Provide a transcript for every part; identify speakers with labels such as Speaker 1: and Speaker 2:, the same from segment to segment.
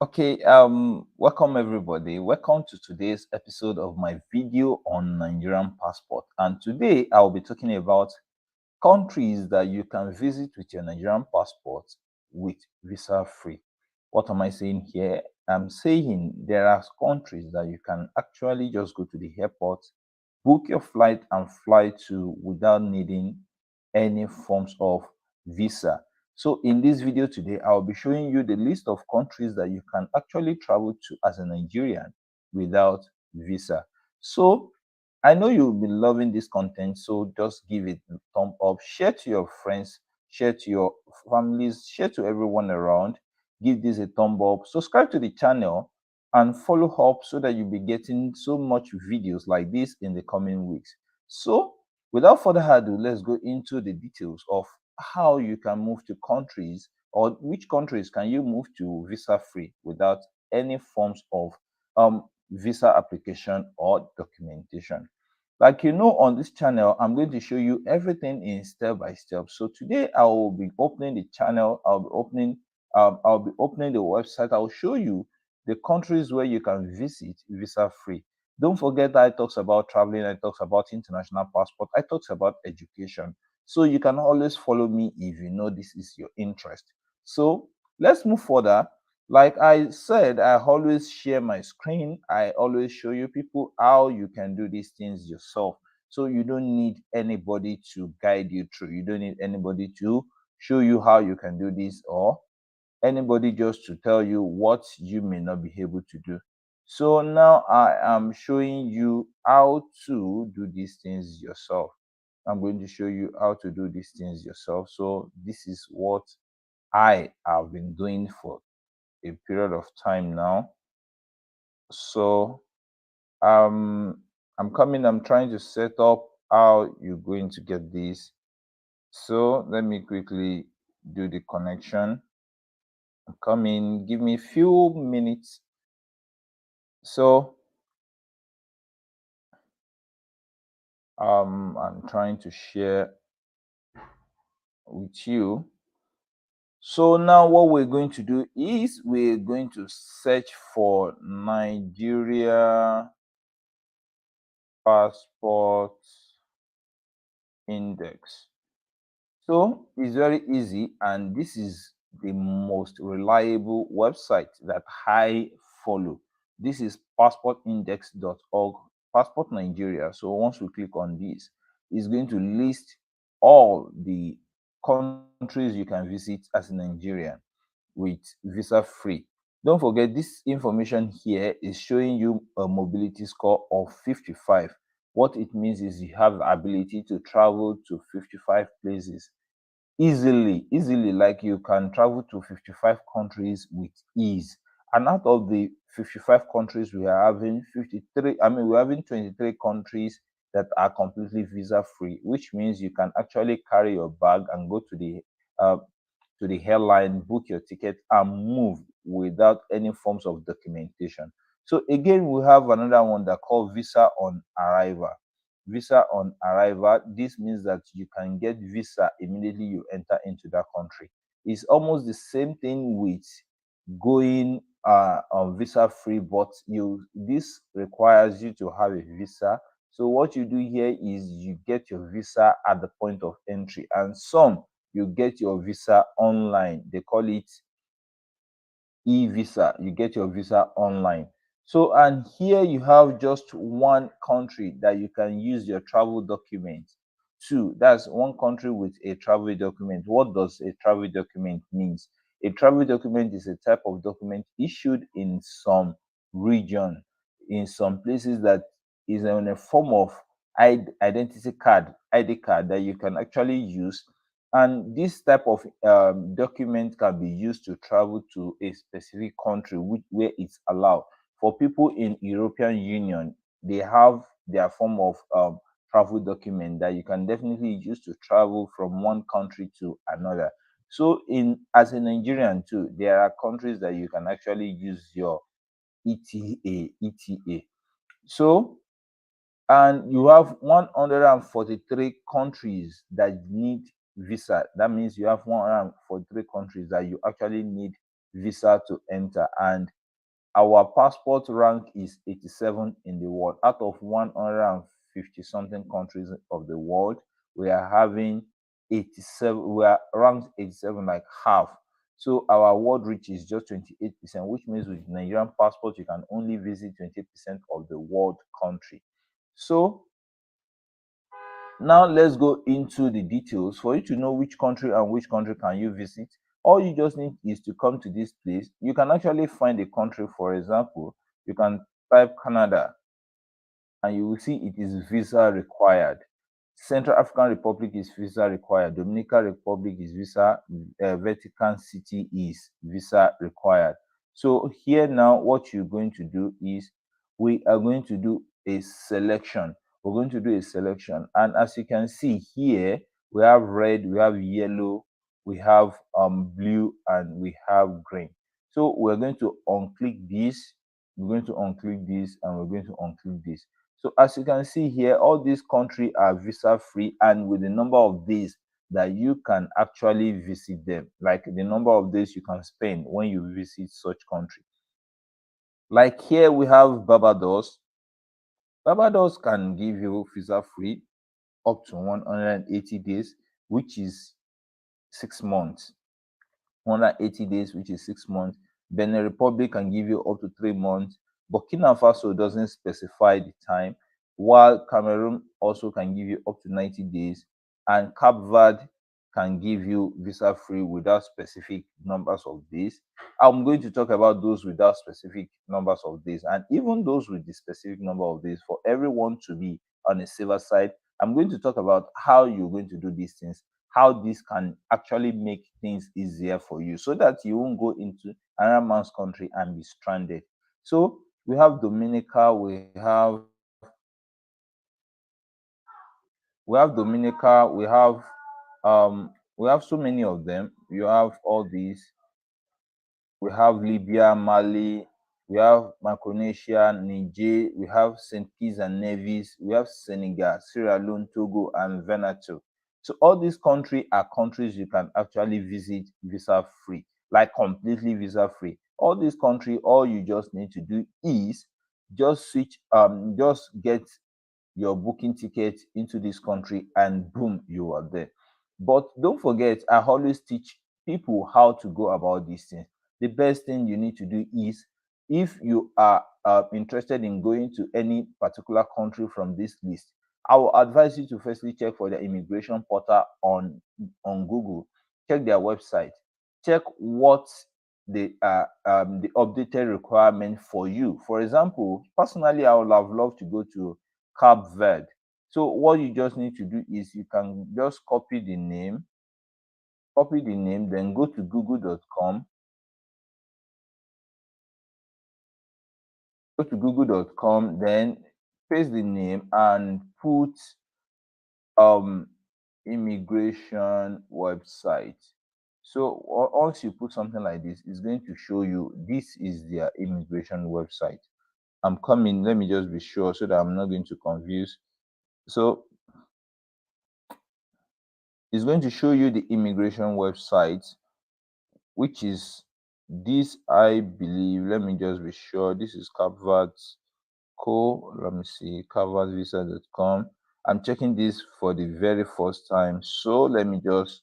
Speaker 1: Okay, welcome everybody. Welcome to today's episode of my video on Nigerian passport. And today I'll be talking about countries that you can visit with your Nigerian passport with visa free. What am I saying here? I'm saying there are countries that you can actually just go to the airport, book your flight, and fly to without needing any forms of visa. So in this video today, I'll be showing you the list of countries that you can actually travel to as a Nigerian without visa. So I know you'll be loving this content, so just give it a thumb up, share to your friends, share to your families, share to everyone around. Give this a thumb up, subscribe to the channel, and follow up so that you'll be getting so much videos like this in the coming weeks. So without further ado, let's go into the details of how you can move to countries, or which countries can you move to visa free without any forms of visa application or documentation. Like on this channel, I'm going to show you everything in step by step. So today I will be opening the channel, I'll be opening the website. I'll show you the countries where you can visit visa free. Don't forget that I talks about traveling, I talks about international passport, I talks about education. So you can always follow me if you know this is your interest. So let's move further. Like I said, I always share my screen. I always show you people how you can do these things yourself. So you don't need anybody to guide you through. You don't need anybody to show you how you can do this, or anybody just to tell you what you may not be able to do. So now I am showing you how to do these things yourself. I'm going to show you how to do these things yourself. So this is what I have been doing for a period of time now. So um I'm trying to set up how you're going to get this. So let me quickly do the connection. I'm coming, give me a few minutes. So I'm trying to share with you. So now what we're going to do is we're going to search for Nigeria passport index. So it's very easy, and this is the most reliable website that I follow. This is passportindex.org, Passport Nigeria. So once we click on this, it's going to list all the countries you can visit as a Nigerian with visa free. Don't forget, this information here is showing you a mobility score of 55. What it means is you have the ability to travel to 55 places easily, like you can travel to 55 countries with ease. And out of the 55 countries, we are having 53, we're having 23 countries that are completely visa free, which means you can actually carry your bag and go uh, to the airline, book your ticket, and move without any forms of documentation. So again, we have another one that called visa on arrival. Visa on arrival, this means that you can get visa immediately you enter into that country. It's almost the same thing with going on visa free, but you this requires you to have a visa. So what you do here is you get your visa at the point of entry, and some you get your visa online. They call it e-visa. You get your visa online. So, and here you have just one country that you can use your travel document to. That's one country with a travel document. What does a travel document means? A travel document is a type of document issued in some region, in some places, that is in a form of identity card, ID card, that you can actually use. And this type of document can be used to travel to a specific country where it's allowed. For people in European Union, they have their form of travel document that you can definitely use to travel from one country to another. So in as a Nigerian too, there are countries that you can actually use your ETA. So, and you have 143 countries that need visa. That means you have 143 countries that you actually need visa to enter. And our passport rank is 87 in the world. Out of 150 something countries of the world, we are having 87, we are ranked 87, like half. So our world reach is just 28%, which means with Nigerian passport, you can only visit 20% of the world country. So now let's go into the details. For you to know which country and which country can you visit, all you just need is to come to this place. You can actually find a country. For example, you can type Canada and you will see it is visa required. Central African Republic is visa required. Dominican Republic is visa. Vatican City is visa required. So here now, what you're going to do is we are going to do a selection. We're going to do a selection, and as you can see here, we have red, we have yellow, we have blue, and we have green. So we're going to unclick this. We're going to unclick this, and we're going to unclick this. So as you can see here, all these countries are visa free, and with the number of days that you can actually visit them, like the number of days you can spend when you visit such country. Like here we have Barbados. Barbados can give you visa free up to 180 days, which is 6 months. 180 days, which is 6 months. Benin Republic can give you up to 3 months. Burkina Faso doesn't specify the time, while Cameroon also can give you up to 90 days, and Cape Verde can give you visa free without specific numbers of days. I'm going to talk about those without specific numbers of days, and even those with the specific number of days. For everyone to be on a safer side, I'm going to talk about how you're going to do these things, how this can actually make things easier for you so that you won't go into another man's country and be stranded. So we have Dominica, we have we have so many of them. You have all these. We have Libya, Mali, we have Micronesia, Niger, we have St. Kitts and Nevis, we have Senegal, Sierra Leone, Togo, and Vanuatu. So all these countries are countries you can actually visit visa free, like completely visa free. All these countries, all you just need to do is just get your booking ticket into this country, and boom, you are there. But don't forget, I always teach people how to go about these things. The best thing you need to do is, if you are interested in going to any particular country from this list, I will advise you to firstly check for the immigration portal on Google. Check their website. Check what the updated requirement for you. For example, personally, I would have loved to go to Cape Verde. So what you just need to do is you can just copy the name, then go to google.com, then paste the name and put um immigration website. So once you put something like this, it's going to show you this is their immigration website. I'm coming, let me just be sure so that I'm not going to confuse. So it's going to show you the immigration website, which is this, I believe. Let me just be sure. This is Capvert's Co. Let me see, capvertvisa.com. I'm checking this for the very first time. So let me just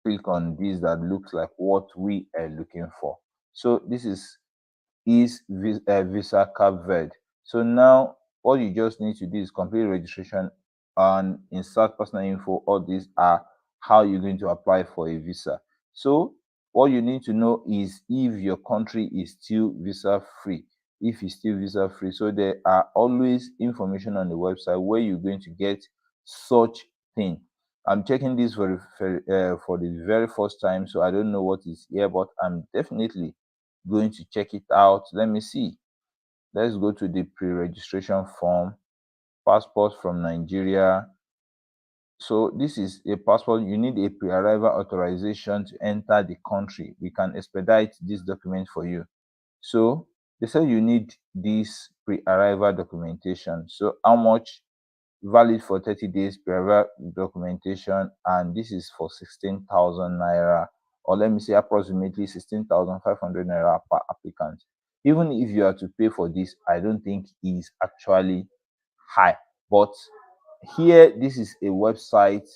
Speaker 1: click on this that looks like what we are looking for. So this is Visa Cape Verde. So now all you just need to do is complete registration and insert personal info. All these are how you're going to apply for a visa. So what you need to know is if your country is still visa free. If it's still visa free, so there are always information on the website where you're going to get such thing. I'm checking this for the very first time, so I don't know what is here, but I'm definitely going to check it out. Let me see. Let's go to the pre-registration form. Passport from Nigeria. So this is a passport. You need a pre-arrival authorization to enter the country. We can expedite this document for you. So they say you need this pre-arrival documentation. So how much? Valid for 30 days pre-arrival documentation, and this is for 16,000 naira or let me say approximately 16,500 naira per applicant. Even if you are to pay for this, I don't think is actually high. But here, this is a website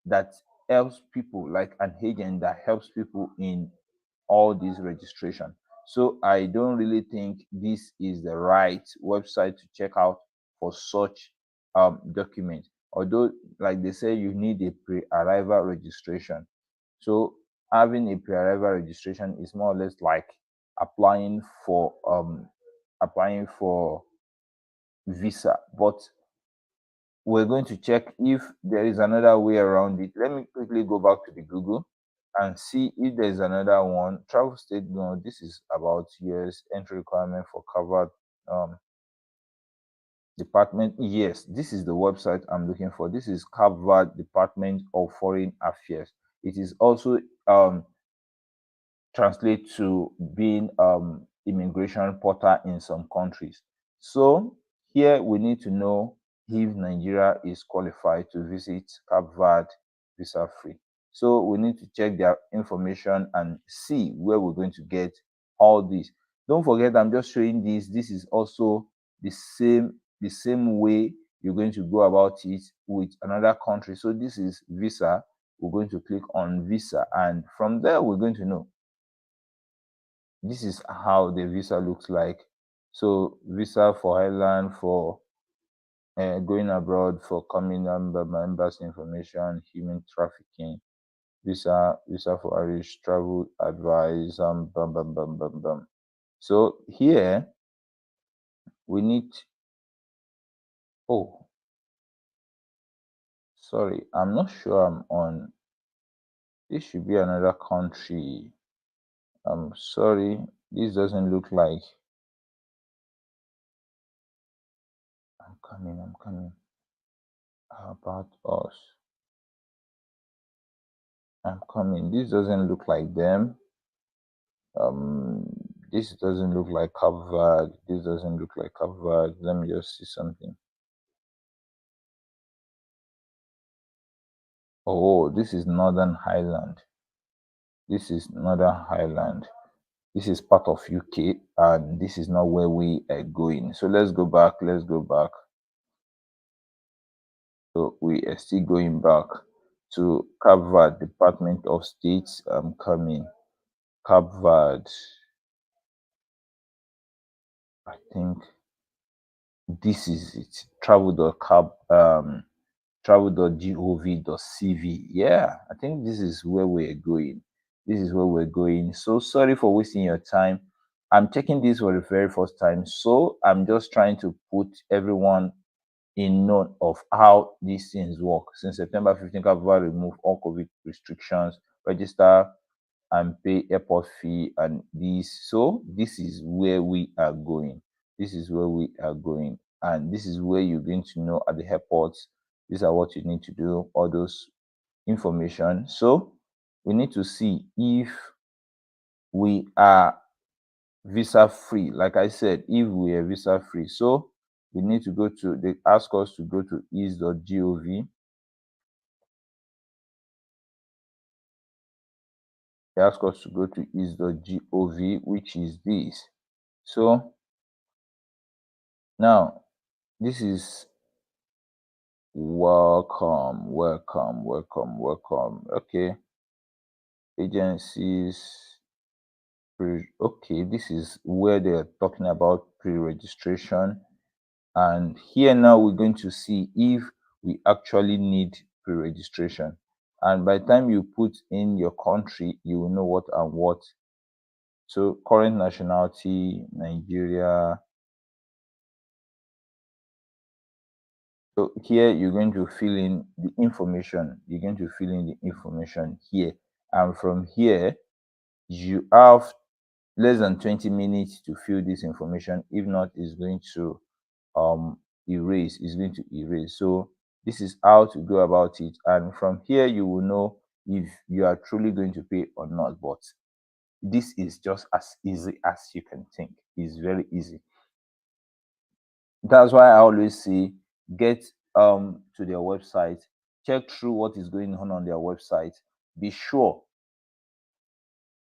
Speaker 1: that helps people, like an agent that helps people in all these registration. So I don't really think this is the right website to check out for such document. Although, like they say, you need a pre-arrival registration. So having a pre-arrival registration is more or less like applying for applying for visa. But we're going to check if there is another way around it. Let me quickly go back to the Google and see if there's another one. Travel state, no, this is about years entry requirement for covered um, department. Yes, this is the website I'm looking for. This is covered Department of Foreign Affairs. It is also translate to being immigration portal in some countries. So here we need to know if Nigeria is qualified to visit Cape Verde visa free. So we need to check their information and see where we're going to get all this. Don't forget, I'm just showing this. This is also the same way you're going to go about it with another country. So this is visa. We're going to click on visa, and from there we're going to know this is how the visa looks like. So visa for Ireland, for going abroad, for coming number members information, human trafficking, visa for Irish travel advice, bum bum bum bum bum. So here we need, oh, sorry, I'm not sure I'm on, this should be another country. I'm sorry, this doesn't look like, I'm coming. How about us? I'm coming. This doesn't look like them. Um, this doesn't look like covered. This doesn't look like covered. Let me just see something. Oh, this is Northern Highland. This is Northern Highland. This is part of UK, and this is not where we are going. So let's go back. Let's go back. So we are still going back to Cape Verde, Department of State. I'm coming. Cape Verde. I think this is it. Travel.gov.cv. Yeah, I think this is where we're going. This is where we're going. So sorry for wasting your time. I'm checking this for the very first time. So I'm just trying to put everyone in note of how these things work. Since September 15th, Cape remove all COVID restrictions, register and pay airport fee and this. So this is where we are going. This is where we are going. And this is where you're going to know at the airports. These are what you need to do, all those information. So we need to see if we are visa free. Like I said, if we are visa free. So we need to go to, they ask us to go to ease.gov. They ask us to go to ease.gov, which is this. So now this is welcome. Okay, agencies. Okay, this is where they're talking about pre-registration, and here now we're going to see if we actually need pre-registration. And by the time you put in your country, you will know what and what. So current nationality, Nigeria. So here you're going to fill in the information. You're going to fill in the information here. And from here, you have less than 20 minutes to fill this information. If not, it's going to erase. It's going to erase. So this is how to go about it. And from here, you will know if you are truly going to pay or not. But this is just as easy as you can think. It's very easy. That's why I always say get to their website, check through what is going on their website, be sure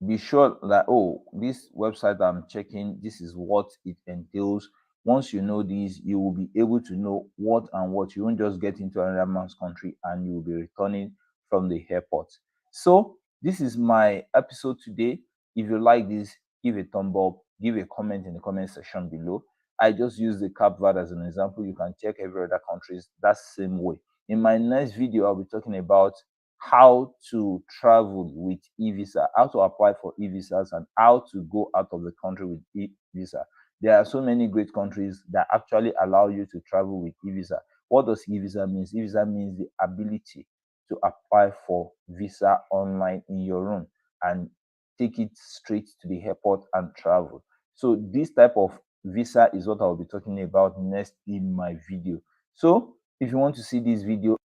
Speaker 1: be sure that, oh, this website I'm checking, this is what it entails. Once you know this, you will be able to know what and what. You won't just get into another man's country and you will be returning from the airport. So this is my episode today. If you like this, give a thumb up, give a comment in the comment section below. I just use the Cape Verde as an example. You can check every other countries that same way. In my next video, I'll be talking about how to travel with e-visa, how to apply for e-visas, and how to go out of the country with e-visa. There are so many great countries that actually allow you to travel with e-visa. What does e-visa mean? E-visa means the ability to apply for visa online in your room and take it straight to the airport and travel. So this type of visa is what I'll be talking about next in my video. So if you want to see this video